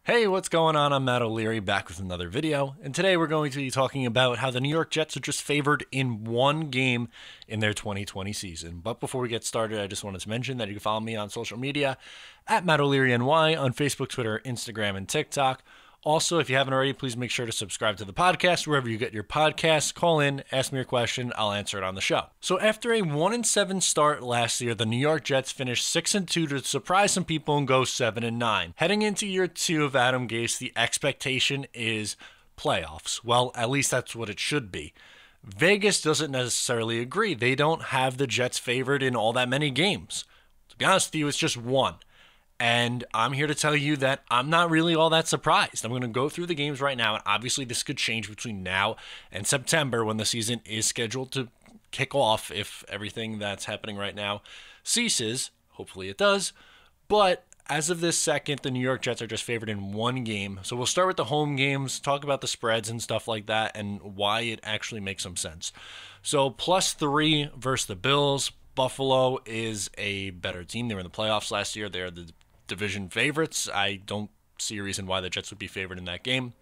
Hey, what's going on? I'm Matt O'Leary back with another video, and today we're going to be talking about how the New York Jets are just favored in one game in their 2020 season. But before we get started, I just wanted to mention that you can follow me on social media at Matt O'Leary NY on Facebook, Twitter, Instagram, and TikTok. Also, if you haven't already, please make sure to subscribe to the podcast wherever you get your podcasts. Call in, ask me your question, I'll answer it on the show. So after a 1-7 start last year, the New York Jets finished 6-2 to surprise some people and go 7-9. Heading into year 2 of Adam Gase, the expectation is playoffs. Well, at least that's what it should be. Vegas doesn't necessarily agree. They don't have the Jets favored in all that many games. To be honest with you, it's just one. And I'm here to tell you that I'm not really all that surprised. I'm going to go through the games right now, and obviously this could change between now and September when the season is scheduled to kick off if everything that's happening right now ceases. Hopefully it does. But as of this second, the New York Jets are just favored in one game. So we'll start with the home games, talk about the spreads and stuff like that, and why it actually makes some sense. So +3 versus the Bills. Buffalo is a better team. They were in the playoffs last year. They're the division favorites. I don't see a reason why the Jets would be favored in that game.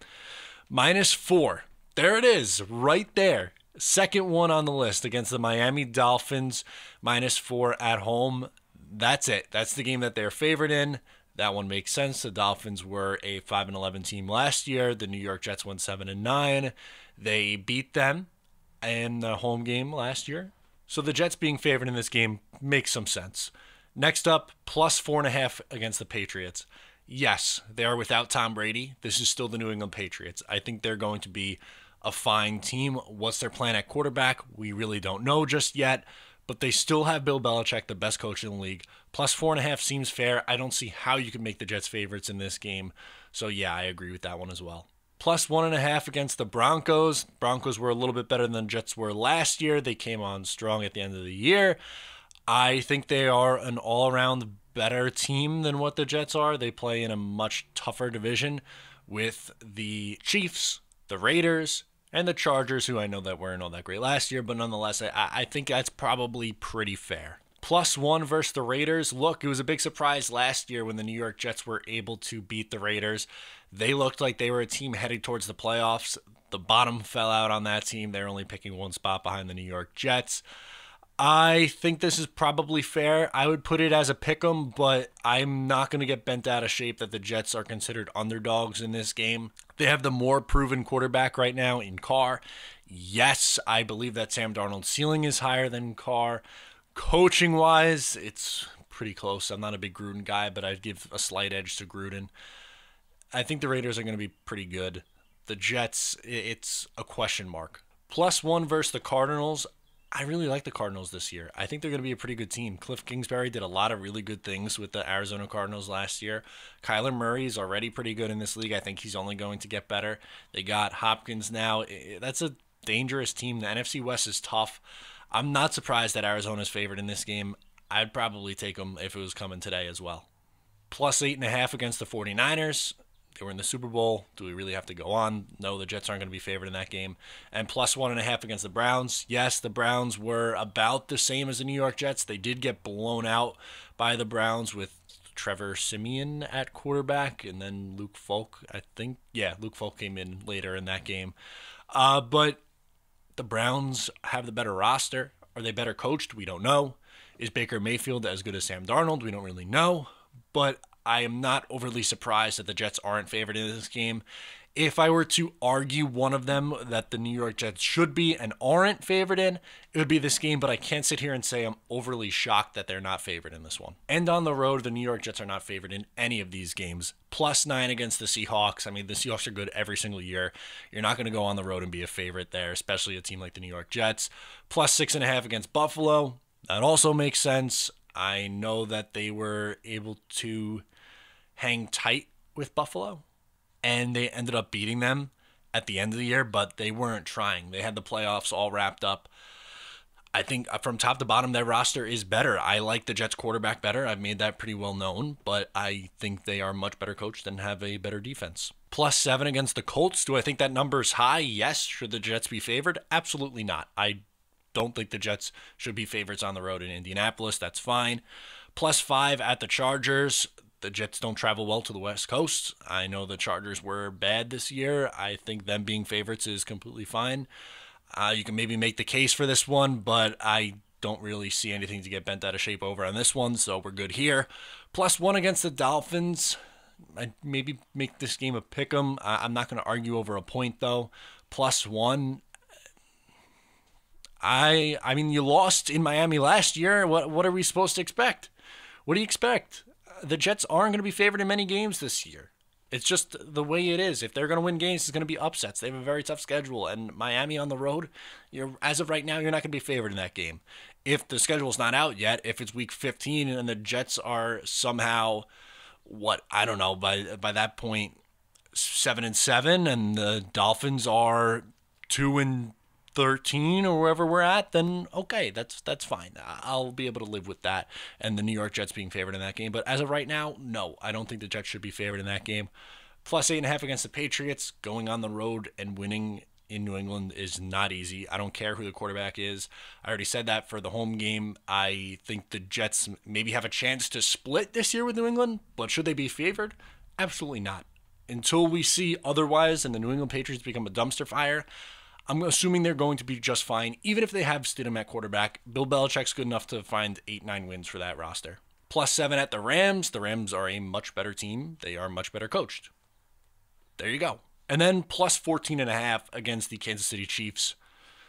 -4. There it is, right there. Second one on the list against the Miami Dolphins. -4 at home. That's it. That's the game that they're favored in. That one makes sense. The Dolphins were a 5-11 team last year. The New York Jets went 7-9. They beat them in the home game last year. So the Jets being favored in this game makes some sense. Next up, +4.5 against the Patriots. Yes, they are without Tom Brady. This is still the New England Patriots. I think they're going to be a fine team. What's their plan at quarterback? We really don't know just yet, but they still have Bill Belichick, the best coach in the league. +4.5 seems fair. I don't see how you can make the Jets favorites in this game. So yeah, I agree with that one as well. +1.5 against the Broncos. Broncos were a little bit better than the Jets were last year. They came on strong at the end of the year. I think they are an all-around better team than what the Jets are. They play in a much tougher division with the Chiefs, the Raiders, and the Chargers, who I know that weren't all that great last year, but nonetheless, I think that's probably pretty fair. +1 versus the Raiders. Look, it was a big surprise last year when the New York Jets were able to beat the Raiders. They looked like they were a team headed towards the playoffs. The bottom fell out on that team. They're only picking one spot behind the New York Jets. I think this is probably fair. I would put it as a pick 'em, but I'm not going to get bent out of shape that the Jets are considered underdogs in this game. They have the more proven quarterback right now in Carr. Yes, I believe that Sam Darnold's ceiling is higher than Carr. Coaching-wise, it's pretty close. I'm not a big Gruden guy, but I'd give a slight edge to Gruden. I think the Raiders are going to be pretty good. The Jets, it's a question mark. +1 versus the Cardinals. I really like the Cardinals this year. I think they're going to be a pretty good team. Cliff Kingsbury did a lot of really good things with the Arizona Cardinals last year. Kyler Murray is already pretty good in this league. I think he's only going to get better. They got Hopkins now. That's a dangerous team. The NFC West is tough. I'm not surprised that Arizona's favored in this game. I'd probably take them if it was coming today as well. +8.5 against the 49ers. They were in the Super Bowl. Do we really have to go on? No, the Jets aren't going to be favored in that game. And +1.5 against the Browns. Yes, the Browns were about the same as the New York Jets. They did get blown out by the Browns with Trevor Siemian at quarterback, and then Luke Falk, I think. Yeah, Luke Falk came in later in that game. But the Browns have the better roster. Are they better coached? We don't know. Is Baker Mayfield as good as Sam Darnold? We don't really know. But I am not overly surprised that the Jets aren't favored in this game. If I were to argue one of them that the New York Jets should be and aren't favored in, it would be this game, but I can't sit here and say I'm overly shocked that they're not favored in this one. And on the road, the New York Jets are not favored in any of these games. +9 against the Seahawks. I mean, the Seahawks are good every single year. You're not going to go on the road and be a favorite there, especially a team like the New York Jets. +6.5 against Buffalo. That also makes sense. I know that they were able to hang tight with Buffalo, and they ended up beating them at the end of the year, but they weren't trying. They had the playoffs all wrapped up. I think from top to bottom, their roster is better. I like the Jets quarterback better. I've made that pretty well known, but I think they are much better coached and have a better defense. +7 against the Colts. Do I think that number is high? Yes. Should the Jets be favored? Absolutely not. I don't think the Jets should be favorites on the road in Indianapolis. That's fine. +5 at the Chargers. The Jets don't travel well to the West Coast. I know the Chargers were bad this year. I think them being favorites is completely fine. You can maybe make the case for this one, but I don't really see anything to get bent out of shape over on this one, so we're good here. +1 against the Dolphins. I'd maybe make this game a pick 'em. I'm not going to argue over a point, though. +1. I mean, you lost in Miami last year. What are we supposed to expect? What do you expect? The Jets aren't going to be favored in many games this year. It's just the way it is. If they're going to win games, it's going to be upsets. They have a very tough schedule, and Miami on the road, as of right now, you're not going to be favored in that game. If the schedule's not out yet, if it's week 15 and the Jets are somehow, I don't know, by that point, 7-7, and the Dolphins are 2-13 or wherever we're at, then okay, that's fine. I'll be able to live with that and the New York Jets being favored in that game. But as of right now, no, I don't think the Jets should be favored in that game. +8.5 against the Patriots. Going on the road and winning in New England is not easy. I don't care who the quarterback is. I already said that for the home game. I think the Jets maybe have a chance to split this year with New England, but should they be favored? Absolutely not. Until we see otherwise and the New England Patriots become a dumpster fire, I'm assuming they're going to be just fine, even if they have Stidham at quarterback. Bill Belichick's good enough to find 8-9 wins for that roster. +7 at the Rams. The Rams are a much better team. They are much better coached. There you go. And then +14.5 against the Kansas City Chiefs,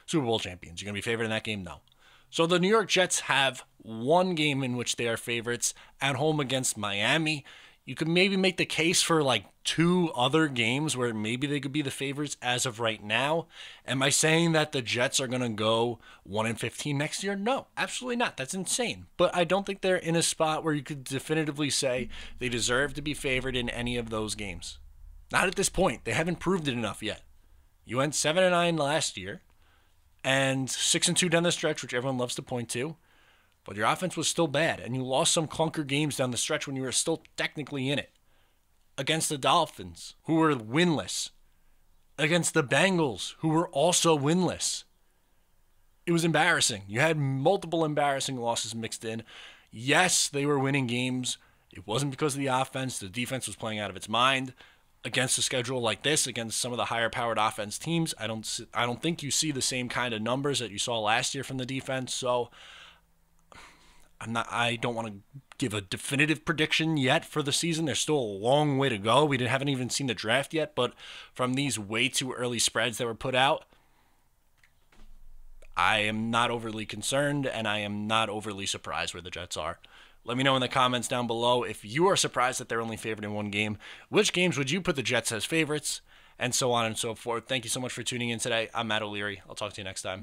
Super Bowl champions. You're going to be favored in that game? No. So the New York Jets have one game in which they are favorites at home against Miami. You could maybe make the case for like 2 other games where maybe they could be the favorites as of right now. Am I saying that the Jets are going to go 1-15 next year? No, absolutely not. That's insane. But I don't think they're in a spot where you could definitively say they deserve to be favored in any of those games. Not at this point. They haven't proved it enough yet. You went 7-9 last year and 6-2 down the stretch, which everyone loves to point to. But your offense was still bad, and you lost some clunker games down the stretch when you were still technically in it. Against the Dolphins, who were winless. Against the Bengals, who were also winless. It was embarrassing. You had multiple embarrassing losses mixed in. Yes, they were winning games. It wasn't because of the offense. The defense was playing out of its mind. Against a schedule like this, against some of the higher-powered offense teams, I don't think you see the same kind of numbers that you saw last year from the defense. So I don't want to give a definitive prediction yet for the season. There's still a long way to go. We haven't even seen the draft yet, but from these way too early spreads that were put out, I am not overly concerned, and I am not overly surprised where the Jets are. Let me know in the comments down below if you are surprised that they're only favored in one game. Which games would you put the Jets as favorites? And so on and so forth. Thank you so much for tuning in today. I'm Matt O'Leary. I'll talk to you next time.